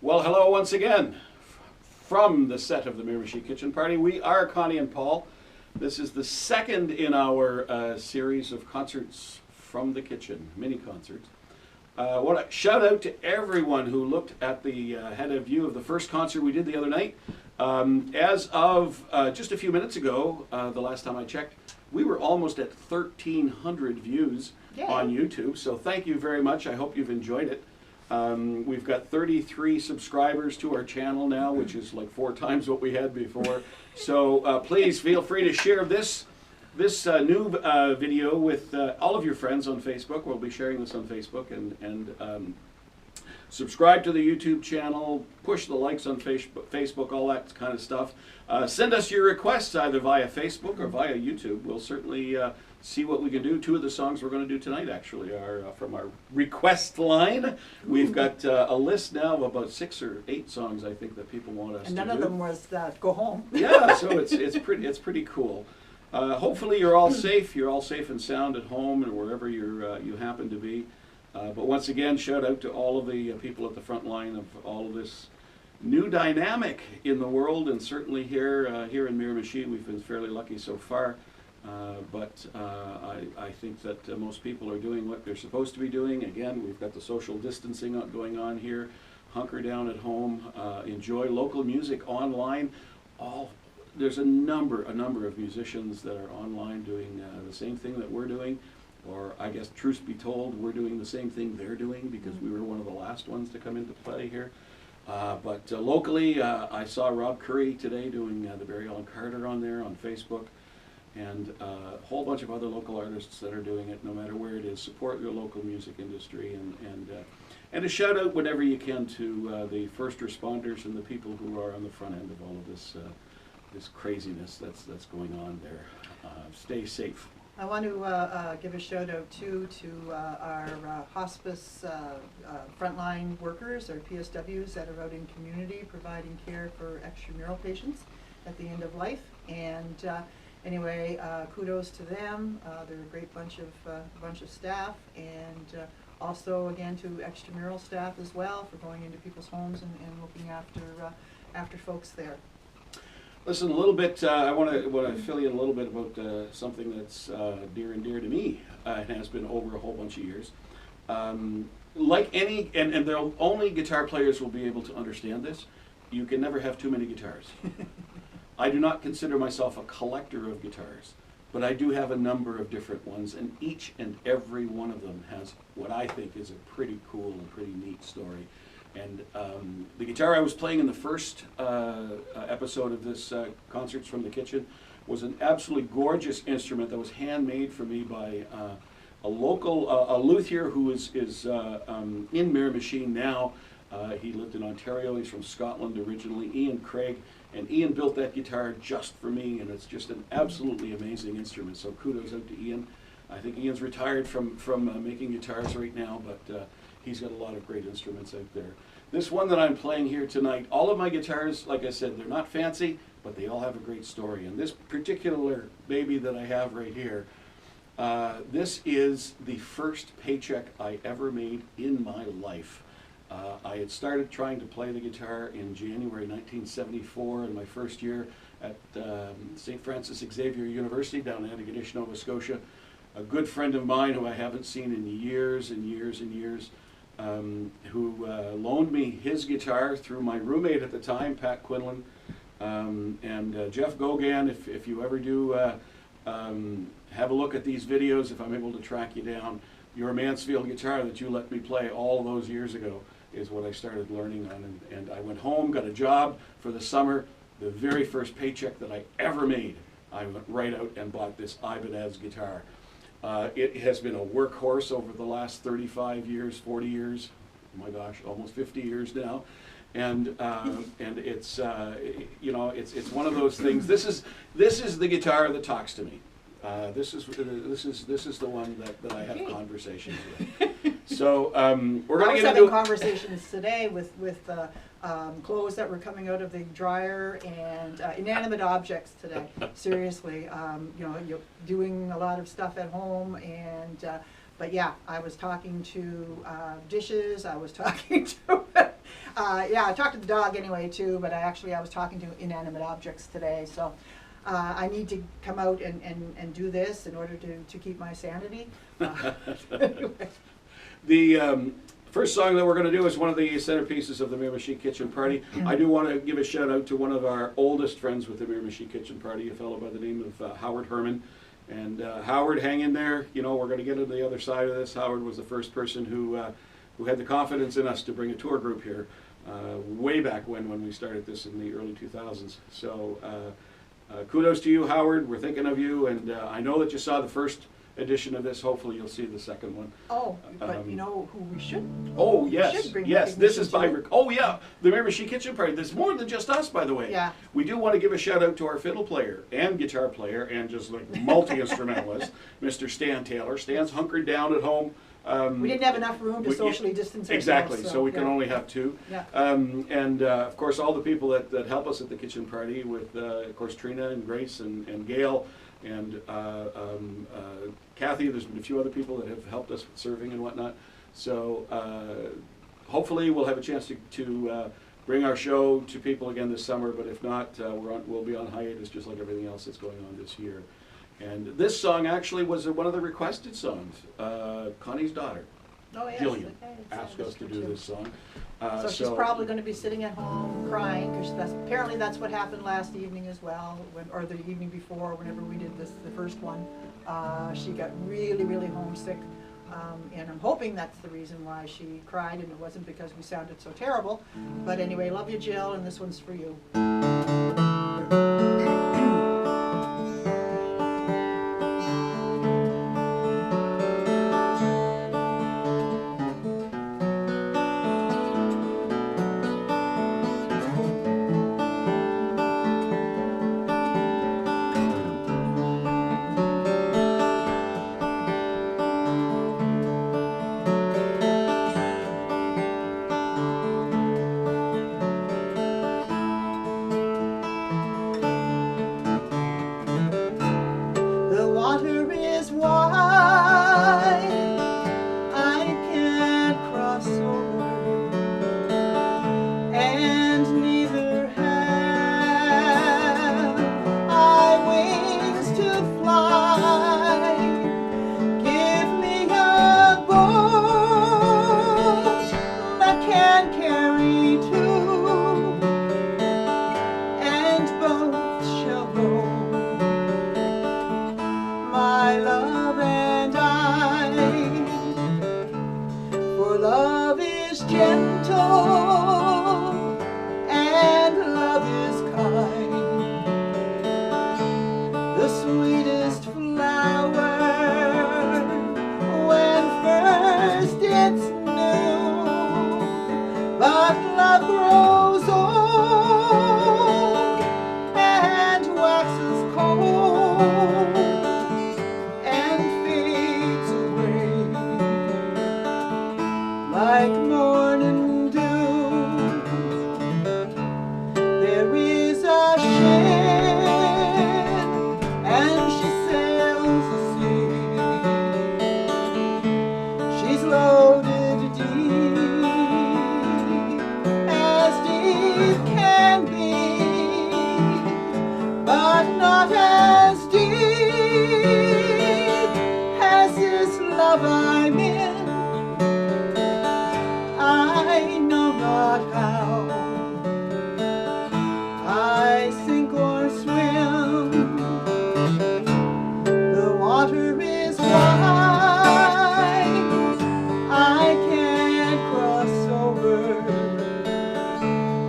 Well, hello once again from the set of the Miramichi Kitchen Party. We are Connie and Paul. This is the second in our series of concerts from the kitchen, mini concerts. I want to shout out to everyone who looked at the had a view of the first concert we did the other night. As of just a few minutes ago, the last time I checked, we were almost at 1,300 views on YouTube. So thank you very much. I hope you've enjoyed it. We've got 33 subscribers to our channel now, which is like 4 times what we had before. So please feel free to share this new video with all of your friends on Facebook. We'll be sharing this on Facebook, and subscribe to the YouTube channel, push the likes on Facebook, all that kind of stuff. Send us your requests either via Facebook or via YouTube. We'll certainly see what we can do. 2 of the songs we're going to do tonight actually are from our request line. We've got a list now of about 6 or 8 songs I think that people want us to do. And none of them was Go Home. Yeah, so it's pretty cool. Hopefully you're all safe. You're all safe and sound at home and wherever you happen to be. But once again, shout out to all of the people at the front line of all of this new dynamic in the world, and certainly here in Miramichi, we've been fairly lucky so far. But I think that most people are doing what they're supposed to be doing. Again, we've got the social distancing going on here. Hunker down at home. Enjoy local music online. There's a number of musicians that are online doing the same thing that we're doing. Or I guess, truth be told, we're doing the same thing they're doing because we were one of the last ones to come into play here. But locally, I saw Rob Curry today doing the Barry Allen Carter on there on Facebook. And a whole bunch of other local artists that are doing it, no matter where it is. Support your local music industry, and a shout out whenever you can to the first responders and the people who are on the front end of all of this this craziness that's going on there. Stay safe. I want to give a shout out too to our hospice frontline workers, or PSWs, that are out in community providing care for extramural patients at the end of life. And anyway, kudos to them. They're a great bunch of staff, and also again to extramural staff as well for going into people's homes and looking after folks there. Listen, a little bit. I want to fill you in a little bit about something that's dear and dear to me. It has been over a whole bunch of years. Like any, and the only guitar players will be able to understand this. You can never have too many guitars. I do not consider myself a collector of guitars, but I do have a number of different ones, and each and every one of them has what I think is a pretty cool and pretty neat story. And the guitar I was playing in the first episode of this Concerts from the Kitchen was an absolutely gorgeous instrument that was handmade for me by a local a luthier who is in Miramichi now. He lived in Ontario. He's from Scotland originally, Ian Craig. And Ian built that guitar just for me, and it's just an absolutely amazing instrument. So kudos out to Ian. I think Ian's retired from making guitars right now, but he's got a lot of great instruments out there. This one that I'm playing here tonight, all of my guitars, like I said, they're not fancy, but they all have a great story. And this particular baby that I have right here, this is the first paycheck I ever made in my life. I had started trying to play the guitar in January 1974 in my first year at St. Francis Xavier University down in Antigonish, Nova Scotia. A good friend of mine who I haven't seen in years and years and years, who loaned me his guitar through my roommate at the time, Pat Quinlan, and Jeff Gogan. If you ever do have a look at these videos, if I'm able to track you down, your Mansfield guitar that you let me play all those years ago is what I started learning on. And I went home, got a job for the summer. The very first paycheck that I ever made, I went right out and bought this Ibanez guitar. It has been a workhorse over the last 35 years, 40 years, oh my gosh, almost 50 years now. And it's you know, it's one of those things. This is the guitar that talks to me. This is the one that I have conversations with. So we're going to get into conversations today with clothes that were coming out of the dryer and inanimate objects today. Seriously, you know, you're doing a lot of stuff at home, and but yeah, I was talking to dishes. I was talking to Yeah, I talked to the dog anyway too, but I was talking to inanimate objects today, so I need to come out and do this in order to keep my sanity. Anyway. The first song that we're going to do is one of the centerpieces of the Miramichi Kitchen Party. I do want to give a shout out to one of our oldest friends with the Miramichi Kitchen Party, a fellow by the name of Howard Herman. And Howard, hang in there. You know, we're going to get to the other side of this. Howard was the first person who had the confidence in us to bring a tour group here way back when we started this in the early 2000s. So kudos to you, Howard. We're thinking of you, and I know that you saw the first edition of this. Hopefully you'll see the second one. Oh, but you know who we should? Oh, we yes, should bring yes. This is by, recognition oh yeah, the Miramichi Kitchen Party. There's more than just us, by the way. Yeah. We do want to give a shout out to our fiddle player and guitar player and just like multi-instrumentalist, Mr. Stan Taylor. Stan's hunkered down at home. We didn't have enough room to socially distance ourselves. Exactly, so we can yeah. only have two. Yeah. And of course, all the people that help us at the kitchen party with, of course, Trina and Grace and Gail and Kathy. There's been a few other people that have helped us with serving and whatnot. So hopefully we'll have a chance to bring our show to people again this summer, but if not, we'll be on hiatus just like everything else that's going on this year. And this song actually was one of the requested songs. Connie's daughter, Oh, yes. Jillian, Okay, asked us to good do too. this song. So she's probably going to be sitting at home crying, because apparently that's what happened last evening as well, or the evening before, whenever we did the first one. She got really, really homesick, and I'm hoping that's the reason why she cried, and it wasn't because we sounded so terrible. But anyway, love you, Jill, and this one's for you.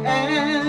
And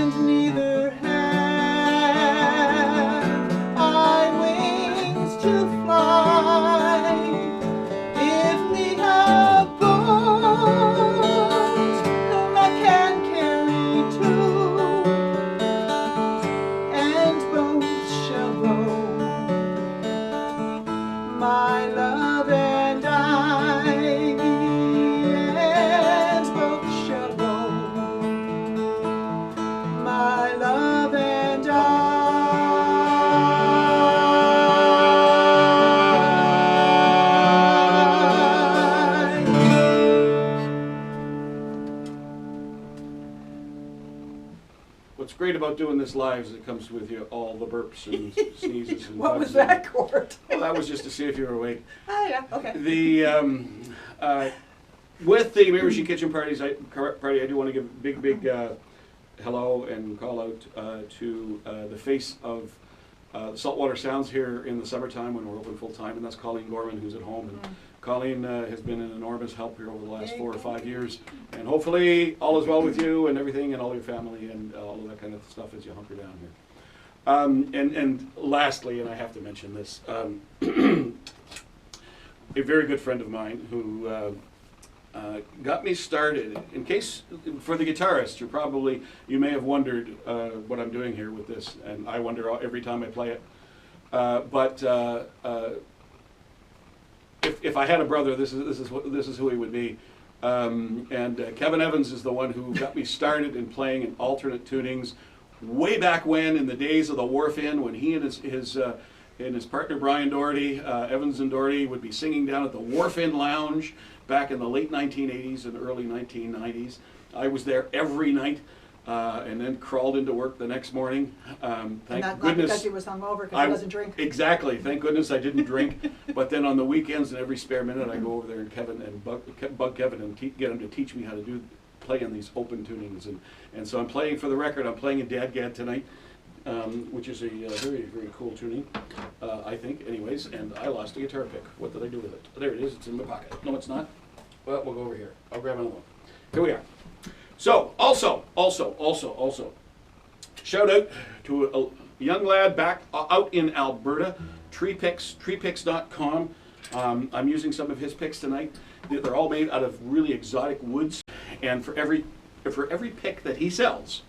what's great about doing this live is it comes with you all the burps and sneezes and What was bugs that, and- Court? Well, that was just to see if you were awake. Oh, yeah, okay. With the Mirror Kitchen party, I do want to give a big hello and call out to the face of Saltwater Sounds here in the summertime when we're open full time, and that's Colleen Gorman, who's at home. And Colleen has been an enormous help here over the last 4 or 5 years, and hopefully all is well with you and everything, and all your family and all of that kind of stuff as you hunker down here. And lastly, and I have to mention this, a very good friend of mine who got me started. In case, for the guitarist, you may have wondered what I'm doing here with this, and I wonder every time I play it. But if I had a brother, this is who he would be. Kevin Evans is the one who got me started in playing in alternate tunings way back when, in the days of the Wharf Inn, when he and his partner Brian Doherty, Evans and Doherty, would be singing down at the Wharf Inn Lounge back in the late 1980s and early 1990s. I was there every night and then crawled into work the next morning. Thank Not goodness. because he was hungover, because he doesn't drink. Exactly. Thank goodness I didn't drink. But then on the weekends and every spare minute, I go over there and bug Kevin and get him to teach me how to play in these open tunings. And so I'm playing, for the record, I'm playing in Dad Gad tonight. Which is a very, very cool tuning, I think, anyways, and I lost a guitar pick. What did I do with it? There it is, it's in my pocket. No, it's not. Well, we'll go over here. I'll grab another one. Here we are. So, also, shout out to a young lad back out in Alberta, treepicks.com. I'm using some of his picks tonight. They're all made out of really exotic woods, and for every pick that he sells,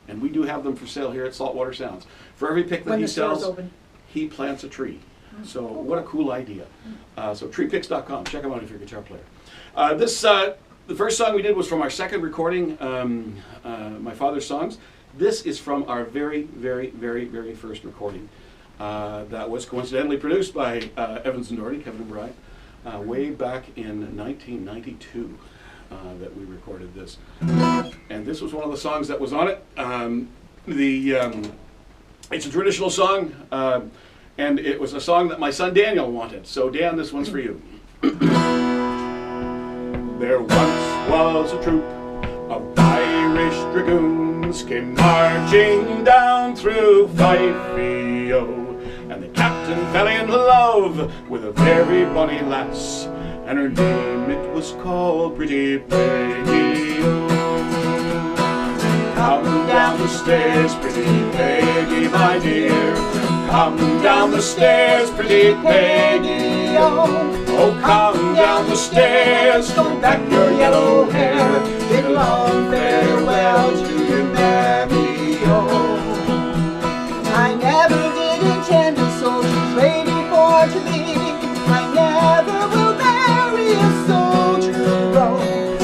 and we do have them for sale here at Saltwater Sounds. For every pick that When he the store's sells, open. he plants a tree. So what a cool idea. So treepicks.com, check them out if you're a guitar player. The first song we did was from our second recording, My Father's Songs. This is from our very, very, very, very first recording. That was coincidentally produced by Evans and Doherty, Kevin and Brian, way back in 1992. That we recorded this, and this was one of the songs that was on it. It's a traditional song, and it was a song that my son Daniel wanted. So Dan, this one's for you. There once was a troop of Irish dragoons came marching down through Fife-o, and the captain fell in love with a very bonny lass, and her name it was called Pretty Peggy. Come down the stairs, Pretty Peggy, my dear. Come down the stairs, Pretty Peggy. Oh, come down the stairs, don't back your yellow hair. Bid a long farewell to your mammy. I never did intend a soldier's lady for to be. I never will marry a soldier, oh.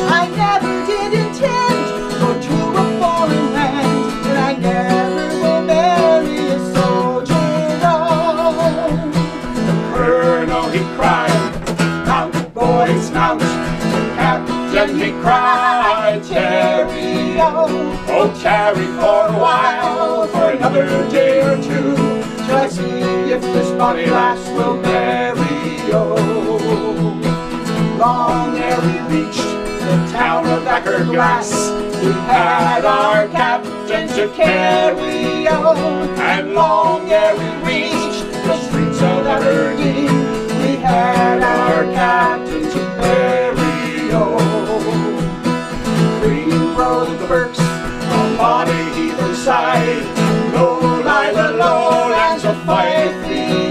I never did intend to go to a foreign land, and I never will marry a soldier, oh. The colonel, he cried, mount, boys, mount. The captain, he cried, tarry, oh, tarry for a while, for another day or two, till I see if this bonny lass will marry, oh. Long ere we reached the town of Ackerglass, we had our captain to carry, oh. And long ere we reached the streets of Aberdeen, we had our captain to carry, oh. Green rode the Burks on body either side, low lie the lowlands of Fife,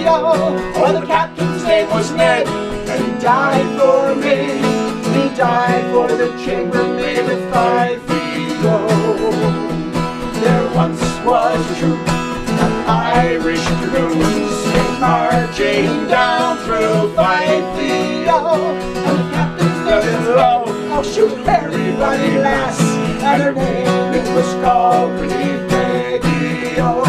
oh. The captain's name was Ned, and he died for me. He died for the chambermaid of Fife, oh. There once was a troop of Irish dragoons came marching down through Fife, oh. And the captain's name is Low, oh, shoot everybody lass, and her name it was called Pretty Peggy, oh.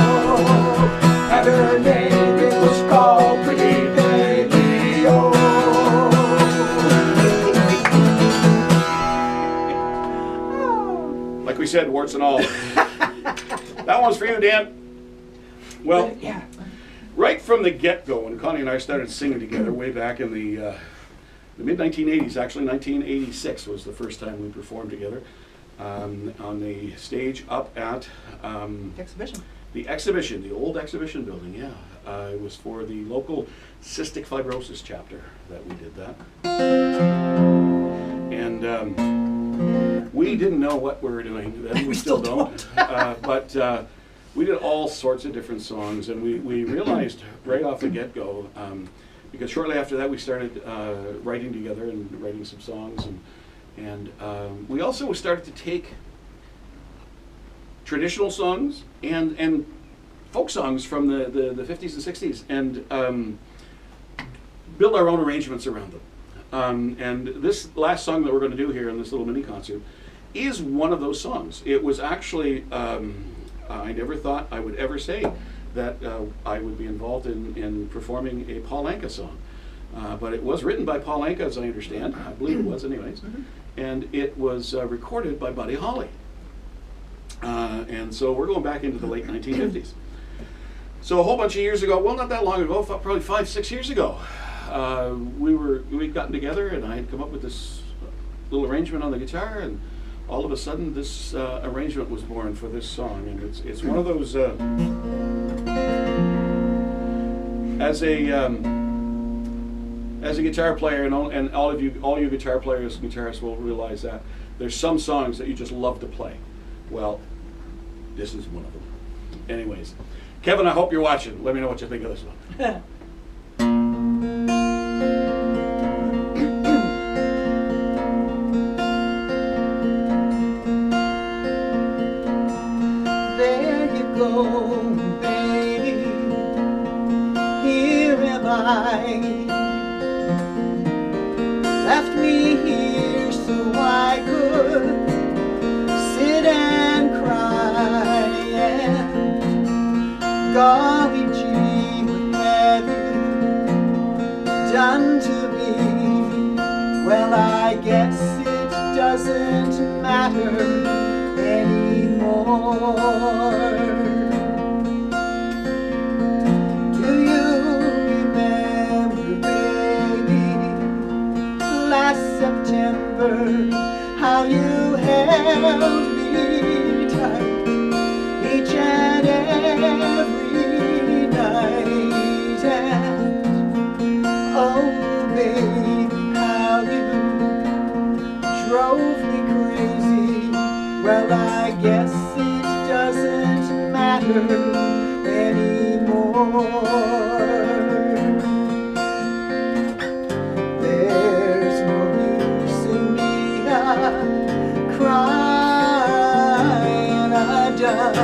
And her name it was called Pretty Peggy, oh. Like we said, warts and all. That one's for you, Dan. Well, Yeah. right from the get-go, when Connie and I started singing together way back in the mid-1980s, actually 1986 was the first time we performed together on the stage up at Exhibition. the exhibition, the old exhibition building, yeah. It was for the local cystic fibrosis chapter that we did that. And we didn't know what we were doing then. We still don't. But we did all sorts of different songs, and we realized right off the get-go, because shortly after that we started writing together and writing some songs, and we also started to take traditional songs and folk songs from the 50s and 60s and build our own arrangements around them. And this last song that we're going to do here in this little mini concert is one of those songs. It was actually, I never thought I would ever say that I would be involved in performing a Paul Anka song. But it was written by Paul Anka, as I understand. I believe it was anyways. And it was recorded by Buddy Holly. And so we're going back into the late 1950s. So a whole bunch of years ago, well, not that long ago, probably 5-6 years ago, we'd gotten together and I had come up with this little arrangement on the guitar, and all of a sudden this arrangement was born for this song. And it's one of those, as a guitar player, and all you guitar players, guitarists will realize that there's some songs that you just love to play. Well, this is one of them. Anyways, Kevin, I hope you're watching. Let me know what you think of this one. There you go, baby. Here am I. Left me here so I could sit and cry. And golly gee, what have you done to me? Well, I guess it doesn't matter anymore. Do you remember, baby, last September, how you held me tight each and every night? And oh, baby, how you drove me crazy. Well, I guess it doesn't matter anymore. There's no use in me crying. I've done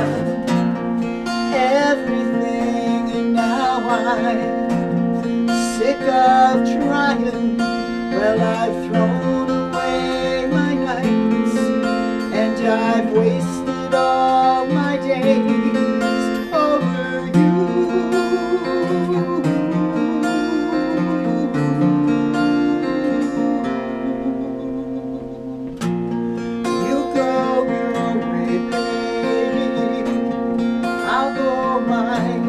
everything, and now I'm sick of trying. Well, I've thrown away my nights, and I've wasted all my days over you. You go your way, baby, I'll go mine.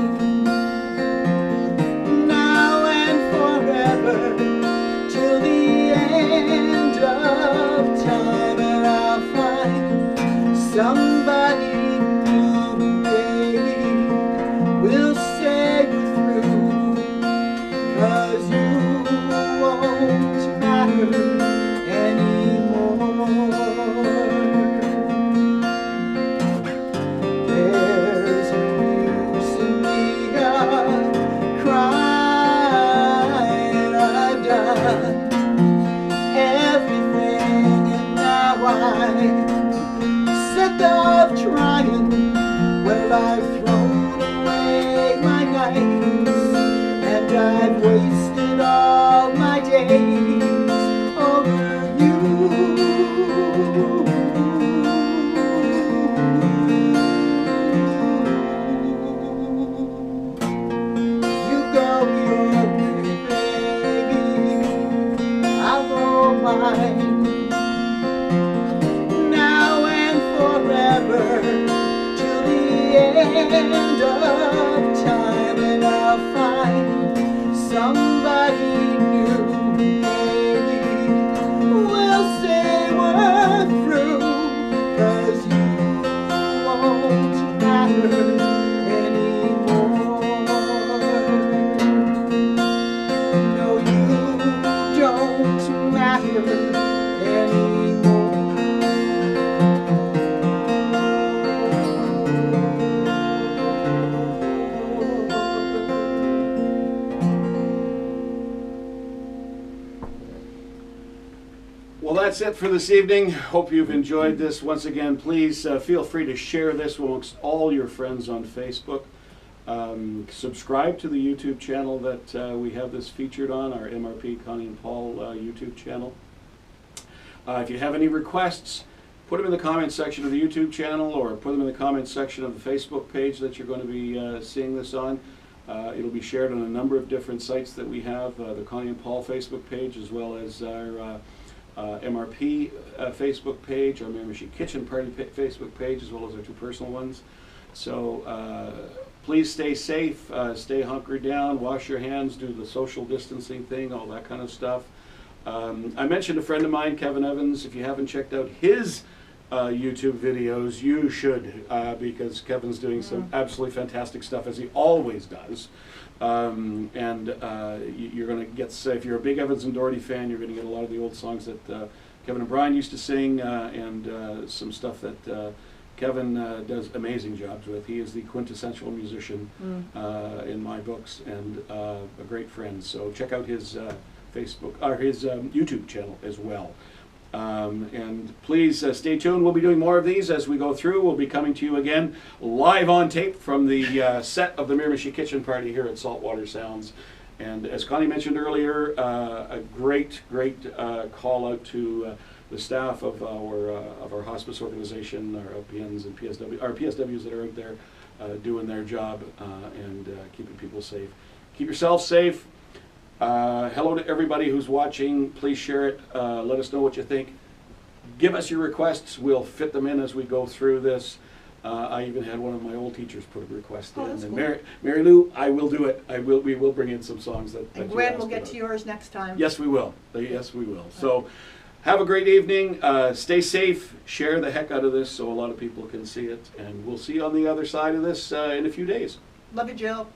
Now and forever, till the end of time, and I'll find somebody new, baby, will say we're through, 'cause you won't matter anymore. There's no use in me crying. I've done everything, and now I'm sick of trying. Well, I've thrown away my nights, and I've wasted all my days over you. You go your way, baby, I'll go mine. Now and forever, till the end of time and I'll find somebody new. Maybe we'll say we're through, 'cause you won't matter anymore. No, you don't matter anymore. Well, that's it for this evening. Hope you've enjoyed this. Once again, please feel free to share this amongst all your friends on Facebook. Subscribe to the YouTube channel that we have this featured on, our MRP Connie and Paul YouTube channel. If you have any requests, put them in the comments section of the YouTube channel or put them in the comments section of the Facebook page that you're going to be seeing this on. It'll be shared on a number of different sites that we have, the Connie and Paul Facebook page, as well as our MRP Facebook page, our Miramichi Kitchen Party Facebook page, as well as our two personal ones. So please stay safe, stay hunkered down, wash your hands, do the social distancing thing, all that kind of stuff. I mentioned a friend of mine, Kevin Evans. If you haven't checked out his YouTube videos, you should, because Kevin's doing some absolutely fantastic stuff, as he always does. You're going to get, if you're a big Evans and Doherty fan, you're going to get a lot of the old songs that Kevin and Brian used to sing, and some stuff that Kevin does amazing jobs with. He is the quintessential musician in my books, and a great friend. So check out his Facebook or his YouTube channel as well. And please stay tuned. We'll be doing more of these as we go through. We'll be coming to you again live on tape from the set of the Miramichi Kitchen Party here at Saltwater Sounds. And as Connie mentioned earlier, a great call out to the staff of our hospice organization, our LPNs and our PSWs that are out there doing their job and keeping people safe. Keep yourself safe. Hello to everybody who's watching. Please share it. Let us know what you think. Give us your requests. We'll fit them in as we go through this. I even had one of my old teachers put a request in. That's And cool. Mary Lou, I will do it. We will bring in some songs that And you Gwen asked will get about. to yours next time. Yes, we will. Yes, we will. So have a great evening. Stay safe. Share the heck out of this so a lot of people can see it. And we'll see you on the other side of this in a few days. Love you, Jill.